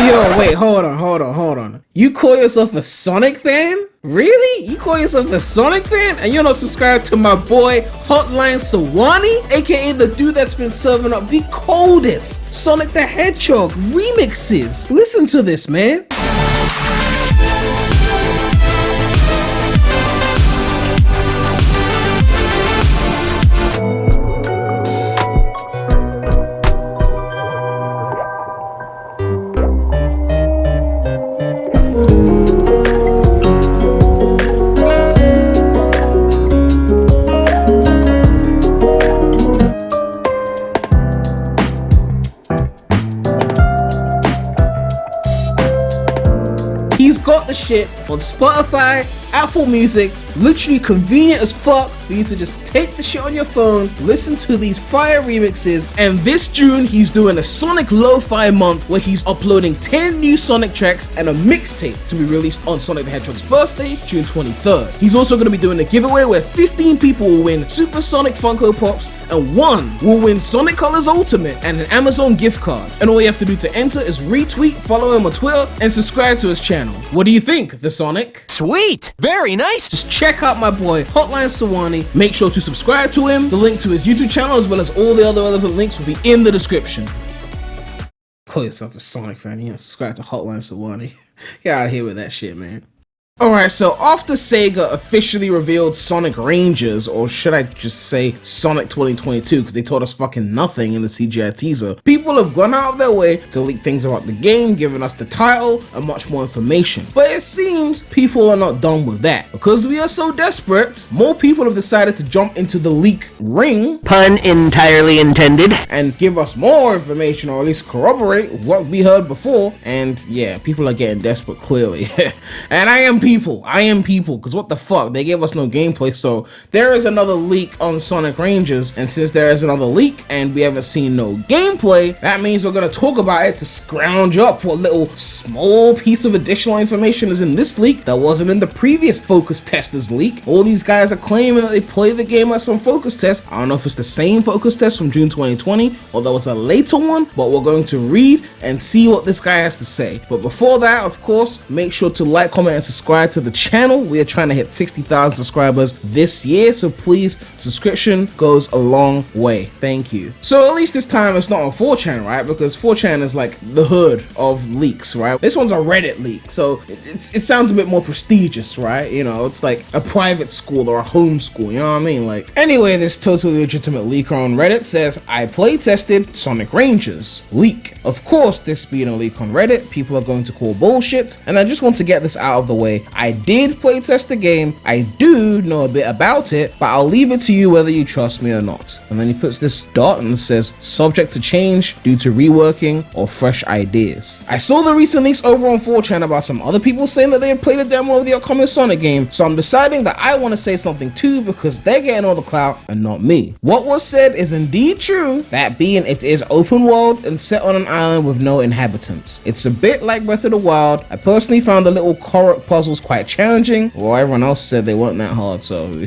Yo, wait, hold on. You call yourself a Sonic fan? Really? You call yourself a Sonic fan and you're not subscribed to my boy Hotline Sehwani, aka the dude that's been serving up the coldest Sonic the Hedgehog remixes? Listen to this, man. He's got the shit on Spotify, Apple Music, literally convenient as fuck for you to just take the shit on your phone, listen to these fire remixes, and this June he's doing a Sonic Lofi month where he's uploading 10 new Sonic tracks and a mixtape to be released on Sonic the Hedgehog's birthday, June 23rd. He's also going to be doing a giveaway where 15 people will win Super Sonic Funko Pops and 1 will win Sonic Colors Ultimate and an Amazon gift card. And all you have to do to enter is retweet, follow him on Twitter, and subscribe to his channel. What do you think, the Sonic? Sweet! Very nice! Just check out my boy Hotline Sehwani. Make sure to subscribe to him. The link to his YouTube channel as well as all the other relevant links will be in the description. Call yourself a Sonic fan, you know, subscribe to Hotline Sehwani. Get out of here with that shit, man. Alright, so after Sega officially revealed Sonic Rangers, or should I just say Sonic 2022 because they told us fucking nothing in the CGI teaser, people have gone out of their way to leak things about the game, giving us the title and much more information. But it seems people are not done with that. Because we are so desperate, more people have decided to jump into the leak ring, pun entirely intended, and give us more information, or at least corroborate what we heard before. And yeah, people are getting desperate clearly. And I am people, because what the fuck, they gave us no gameplay. So there is another leak on Sonic Rangers, and since there is another leak and we haven't seen no gameplay, that means we're gonna talk about it to scrounge up what little small piece of additional information is in this leak that wasn't in the previous Focus Testers leak. All these guys are claiming that they play the game as some Focus Test. I don't know if it's the same Focus Test from June 2020 or that was a later one, but we're going to read and see what this guy has to say. But before that, of course, make sure to like, comment, and subscribe to the channel. We are trying to hit 60,000 subscribers this year, so please, subscription goes a long way. Thank you. So at least this time it's not on 4chan, right? Because 4chan is like the hood of leaks, right? This one's a Reddit leak, so it sounds a bit more prestigious, right? You know, it's like a private school or a home school, you know what I mean? Like, anyway, this totally legitimate leaker on Reddit says, I play tested Sonic Rangers leak. Of course, this being a leak on Reddit, people are going to call bullshit, and I just want to get this out of the way. I did playtest the game, I do know a bit about it, but I'll leave it to you whether you trust me or not. And then he puts this dot and says, subject to change due to reworking or fresh ideas. I saw the recent leaks over on 4chan about some other people saying that they had played a demo of the upcoming Sonic game, so I'm deciding that I want to say something too because they're getting all the clout and not me. What was said is indeed true, that being it is open world and set on an island with no inhabitants. It's a bit like Breath of the Wild. I personally found the little Korok puzzles quite challenging. Well, everyone else said they weren't that hard, so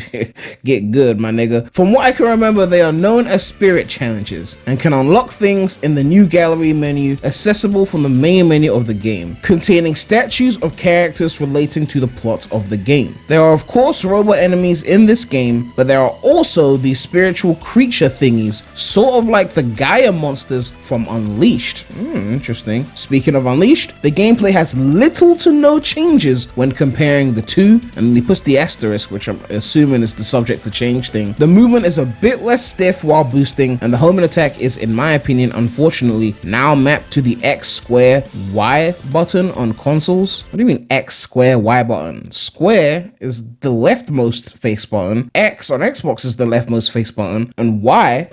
get good, my nigga. From what I can remember, they are known as spirit challenges and can unlock things in the new gallery menu accessible from the main menu of the game, containing statues of characters relating to the plot of the game. There are of course robot enemies in this game, but there are also these spiritual creature thingies, sort of like the Gaia monsters from Unleashed. Interesting. Speaking of Unleashed, the gameplay has little to no changes when comparing the two, and he puts the asterisk, which I'm assuming is the subject to change thing. The movement is a bit less stiff while boosting, and the homing attack is, in my opinion, unfortunately, now mapped to the X square Y button on consoles. What do you mean X square Y button? Square is the leftmost face button, X on Xbox is the leftmost face button, and Y...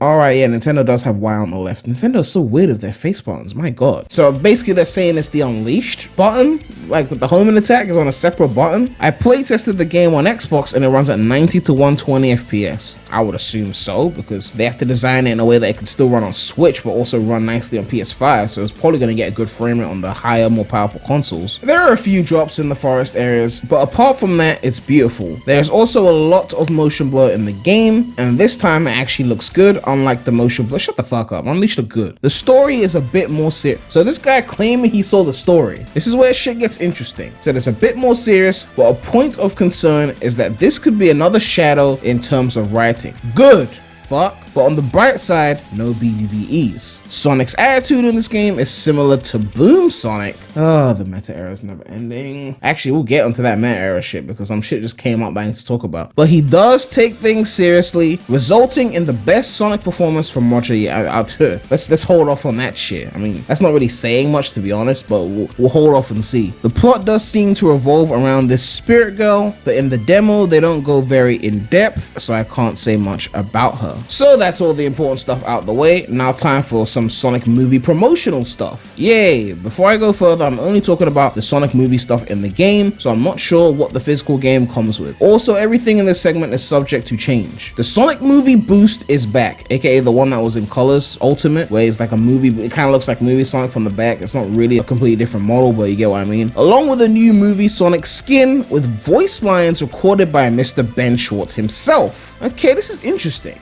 Alright, yeah, Nintendo does have Y on the left. Nintendo's so weird with their face buttons, my god. So basically they're saying it's the Unleashed button, like with the homing attack is on a separate button. I play tested the game on Xbox and it runs at 90 to 120 FPS. I would assume so, because they have to design it in a way that it can still run on Switch, but also run nicely on PS5, so it's probably gonna get a good frame rate on the higher, more powerful consoles. There are a few drops in the forest areas, but apart from that, it's beautiful. There's also a lot of motion blur in the game, and this time it actually looks good, unlike the motion, but shut the fuck up. Unleashed are good. The story is a bit more serious. So this guy claiming he saw the story. This is where shit gets interesting. So it's a bit more serious, but a point of concern is that this could be another shadow in terms of writing. Good. Fuck. But on the bright side, no BBBEs. Sonic's attitude in this game is similar to Boom Sonic. Oh, the meta era is never ending. Actually, we'll get onto that meta era shit because some shit just came up that I need to talk about. But he does take things seriously, resulting in the best Sonic performance from Roger. Yeah, let's hold off on that shit. I mean, that's not really saying much, to be honest, but we'll hold off and see. The plot does seem to revolve around this spirit girl, but in the demo, they don't go very in depth, so I can't say much about her. So that's all the important stuff out the way. Now time for some Sonic movie promotional stuff. Yay! Before I go further, I'm only talking about the Sonic movie stuff in the game, so I'm not sure what the physical game comes with. Also, everything in this segment is subject to change. The Sonic movie boost is back, aka the one that was in Colors Ultimate, where it's like a movie, it kind of looks like movie Sonic from the back. It's not really a completely different model, but you get what I mean. Along with a new movie Sonic skin with voice lines recorded by Mr. Ben Schwartz himself. Okay, this is interesting.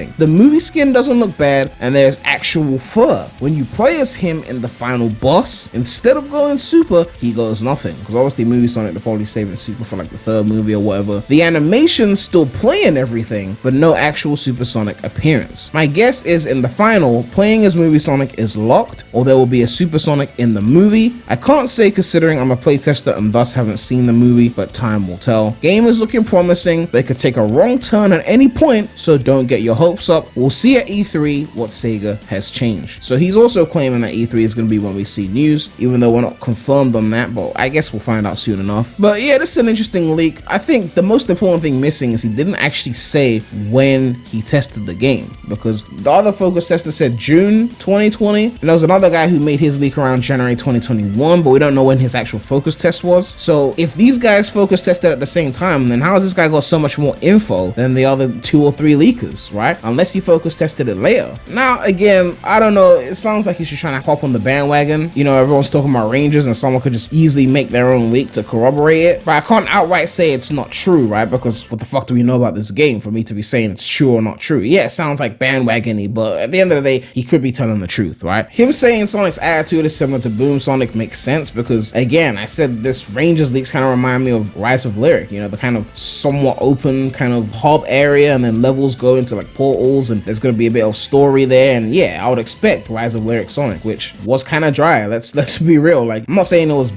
The movie skin doesn't look bad, and there's actual fur. When you play as him in the final boss, instead of going super, he goes nothing. Because obviously movie Sonic, they're probably saving super for like the third movie or whatever. The animation's still playing everything, but no actual Super Sonic appearance. My guess is in the final, playing as movie Sonic is locked, or there will be a Super Sonic in the movie. I can't say considering I'm a playtester and thus haven't seen the movie, but time will tell. Game is looking promising, but it could take a wrong turn at any point, so don't get your hopes up. We'll see at E3 what Sega has changed. So he's also claiming that E3 is going to be when we see news, even though we're not confirmed on that, but I guess we'll find out soon enough. But yeah, this is an interesting leak. I think the most important thing missing is he didn't actually say when he tested the game, because the other focus tester said June 2020, and there was another guy who made his leak around January 2021, but we don't know when his actual focus test was. So if these guys focus tested at the same time, then how has this guy got so much more info than the other 2 or 3 leakers, right? Unless he focus tested it later. Now, again, I don't know, it sounds like he's just trying to hop on the bandwagon. You know, everyone's talking about Rangers and someone could just easily make their own leak to corroborate it, but I can't outright say it's not true, right? Because what the fuck do we know about this game for me to be saying it's true or not true? Yeah, it sounds like bandwagon-y, but at the end of the day, he could be telling the truth, right? Him saying Sonic's attitude is similar to Boom Sonic makes sense because, again, I said this Rangers leaks kind of remind me of Rise of Lyric, you know, the kind of somewhat open kind of hub area, and then levels go into like portals, and there's going to be a bit of story there. And yeah, I would expect Rise of Lyric Sonic, which was kind of dry. Let's be real. Like, I'm not saying it was,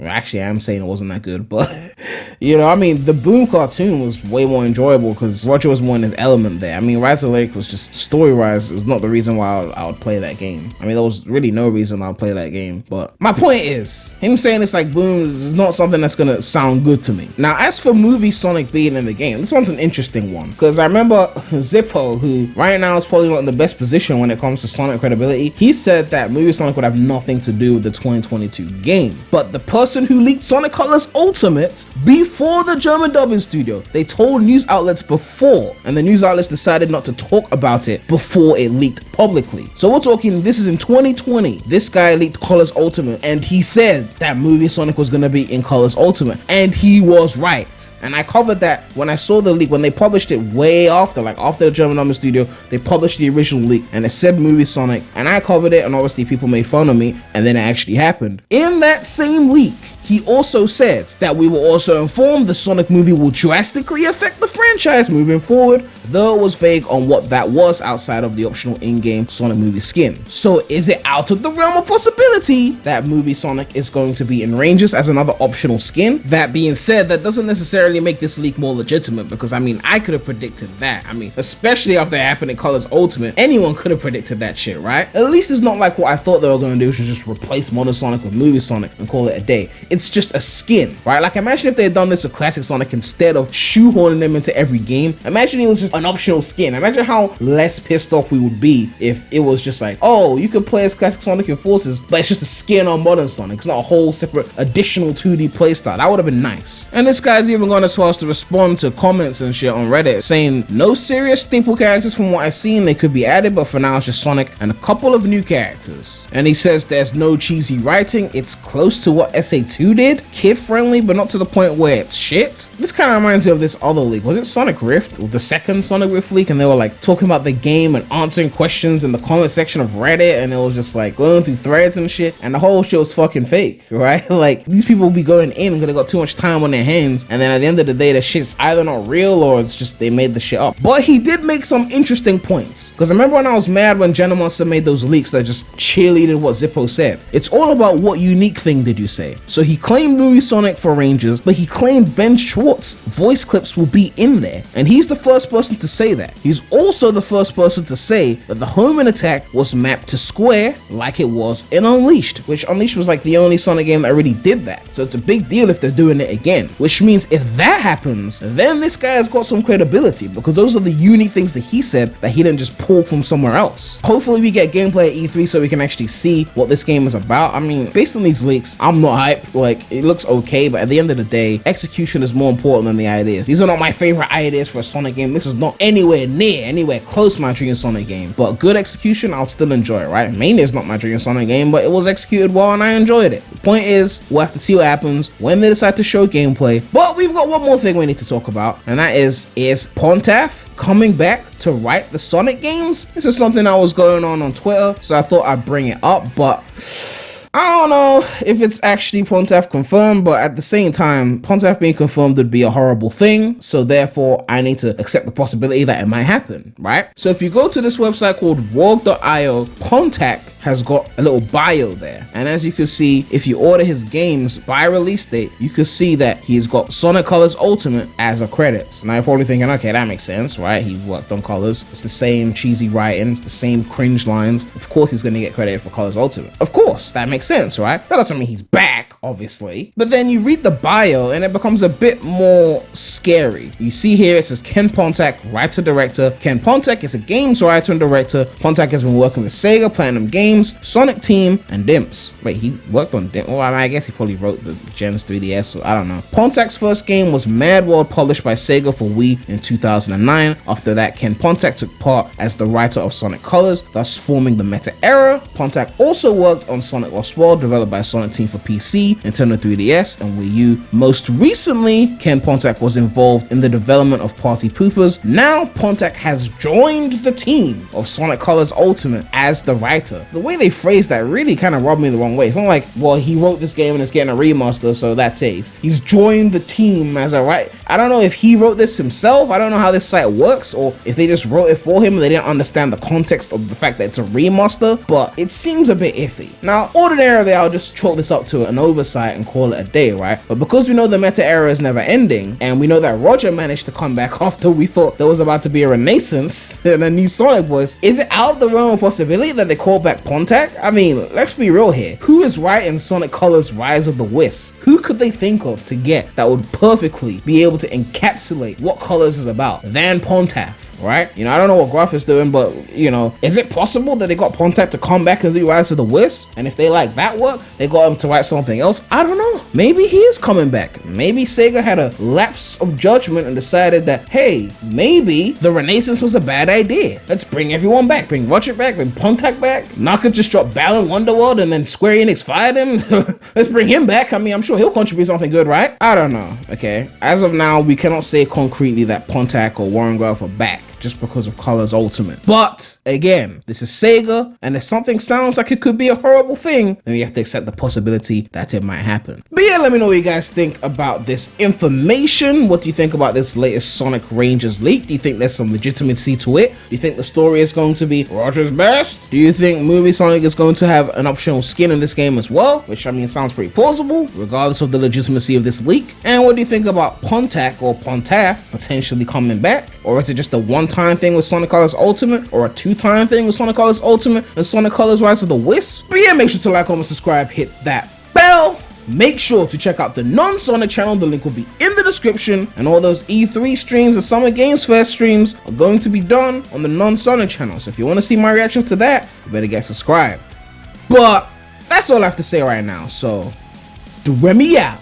actually I am saying it wasn't that good, but you know, I mean, the Boom cartoon was way more enjoyable because Roger was more in his element there. I mean, Rise of Lyric was just story-wise, it was not the reason why I would play that game. I mean, there was really no reason I would play that game. But my point is, him saying it's like Boom is not something that's gonna sound good to me. Now, as for movie Sonic being in the game, this one's an interesting one because I remember Zippo, who right now is probably not in the best position when it comes to Sonic credibility, he said that movie Sonic would have nothing to do with the 2022 game. But the person who leaked Sonic Colors Ultimate before the German dubbing studio, they told news outlets before, and the news outlets decided not to talk about it before it leaked publicly. So we're talking, this is in 2020. This guy leaked Colors Ultimate, and he said that movie Sonic was gonna be in Colors Ultimate, and he was right. And I covered that when I saw the leak, when they published it way after, like after the German Dubbing Studio, they published the original leak and it said movie Sonic, and I covered it, and obviously people made fun of me, and then it actually happened. In that same leak, he also said that we were also informed the Sonic movie will drastically affect the franchise moving forward, though it was vague on what that was outside of the optional in-game Sonic movie skin. So is it out of the realm of possibility that movie Sonic is going to be in Rangers as another optional skin? That being said, that doesn't necessarily make this leak more legitimate, because I mean, I could have predicted that. I mean, especially after it happened in Colors Ultimate, anyone could have predicted that shit, right? At least it's not like what I thought they were going to do, which was just replace Modern Sonic with movie Sonic and call it a day. It's just a skin, right? Like, imagine if they had done this with Classic Sonic instead of shoehorning them into every game. Imagine it was just an optional skin. Imagine how less pissed off we would be if it was just like, oh, you can play as Classic Sonic and Forces, but it's just a skin on Modern Sonic. It's not a whole separate additional 2D playstyle. That would have been nice. And this guy's even gone as far as to respond to comments and shit on Reddit saying, no serious staple characters from what I've seen. They could be added, but for now it's just Sonic and a couple of new characters. And he says there's no cheesy writing. It's close to what SA2 did. Kid friendly, but not to the point where it's shit. This kind of reminds me of this other leak. Was was it Sonic Rift, or the second Sonic Rift leak, and they were like talking about the game and answering questions in the comment section of Reddit, and it was just like going through threads and shit, and the whole shit was fucking fake, right? Like, these people will be going in because they got too much time on their hands, and then at the end of the day, the shit's either not real or it's just they made the shit up. But he did make some interesting points, because I remember when I was mad when Jenna Monster made those leaks that just cheerleaded what Zippo said. It's all about what unique thing did you say. So he claimed movie Sonic for Rangers, but he claimed Ben Schwartz voice clips will be in there, and he's the first person to say that. He's also the first person to say that the homing attack was mapped to square like it was in Unleashed, which Unleashed was like the only Sonic game that really did that. So it's a big deal if they're doing it again, which means if that happens, then this guy has got some credibility, because those are the unique things that he said that he didn't just pull from somewhere else. Hopefully we get gameplay at E3 so we can actually see what this game is about. I mean, based on these leaks, I'm not hyped. Like, it looks okay, but at the end of the day, execution is more important than the ideas. These are not my favorite ideas for a Sonic game. This is not anywhere close to my dream Sonic game, but good execution, I'll still enjoy it, right? Mania is not my dream Sonic game, but it was executed well and I enjoyed it. The point is, we'll have to see what happens when they decide to show gameplay. But we've got one more thing we need to talk about, and that is Pontaff coming back to write the Sonic games? This is something that was going on Twitter, so I thought I'd bring it up, but I don't know if it's actually Pontaff confirmed, but at the same time, Pontaff being confirmed would be a horrible thing, so therefore I need to accept the possibility that it might happen, right? So if you go to this website called Rogue.io, Pontaff has got a little bio there, and as you can see, if you order his games by release date, you can see that he's got Sonic Colors Ultimate as a credits. Now you're probably thinking, okay, that makes sense, right? He worked on Colors, it's the same cheesy writing, it's the same cringe lines, of course he's gonna get credited for Colors Ultimate. Of course, that makes sense, right? That doesn't mean he's back, obviously, but then you read the bio and it becomes a bit more scary. You see here it says Ken Pontaff, writer director. Ken Pontaff is a games writer and director. Pontaff has been working with Sega, Platinum Games, Sonic Team, and Dimps. Wait, he worked on Dimps? Well, I guess he probably wrote the Gens 3DS, so I don't know. Pontaff's first game was Mad World, published by Sega for Wii in 2009. After that, Ken Pontaff took part as the writer of Sonic Colors, thus forming the meta era. Pontaff also worked on Sonic Lost World, developed by Sonic Team for PC, Nintendo 3DS, and Wii U. Most recently, Ken Pontaff was involved in the development of Party Poopers. Now, Pontaff has joined the team of Sonic Colors Ultimate as the writer. The way they phrased that really kind of rubbed me the wrong way. It's not like, well, he wrote this game and it's getting a remaster, so that's it. He's joined the team as a writer. I don't know if he wrote this himself. I don't know how this site works, or if they just wrote it for him and they didn't understand the context of the fact that it's a remaster, but it seems a bit iffy. Now, ordinarily, I'll just chalk this up to an oversight and call it a day, right? But because we know the meta era is never ending, and we know that Roger managed to come back after we thought there was about to be a renaissance and a new Sonic voice, is it out of the realm of possibility that they call back Pontaff? I mean, let's be real here. Who is writing Sonic Colors Rise of the Wisp? Who could they think of to get that would perfectly be able to encapsulate what Colors is about than Pontaff? Right? You know, I don't know what Gruff is doing, but, you know, is it possible that they got Pontaff to come back and do Rise of the Wisp? And if they like that work, they got him to write something else? I don't know. Maybe he is coming back. Maybe Sega had a lapse of judgment and decided that, hey, maybe the Renaissance was a bad idea. Let's bring everyone back. Bring Roger back, bring Pontaff back. Naka just dropped Balan Wonderworld and then Square Enix fired him. Let's bring him back. I mean, I'm sure he'll contribute something good, right? I don't know. Okay. As of now, we cannot say concretely that Pontaff or Warren Gruff are back just because of Colors Ultimate. But again, this is Sega, and if something sounds like it could be a horrible thing, then we have to accept the possibility that it might happen. But yeah, let me know what you guys think about this information. What do you think about this latest Sonic Rangers leak? Do you think there's some legitimacy to it? Do you think the story is going to be Roger's best? Do you think Movie Sonic is going to have an optional skin in this game as well? Which, I mean, sounds pretty plausible, regardless of the legitimacy of this leak. And what do you think about Pontaff or Pontaff potentially coming back? Or is it just a one-time thing with Sonic Colors Ultimate, or a two-time thing with Sonic Colors Ultimate and Sonic Colors Rise of the Wisp? But yeah, make sure to like, comment, subscribe, hit that bell. Make sure to check out the non-Sonic channel. The link will be in the description, and all those E3 streams and Summer Games Fest streams are going to be done on the non-Sonic channel. So if you want to see my reactions to that, you better get subscribed. But that's all I have to say right now. So, Premy out.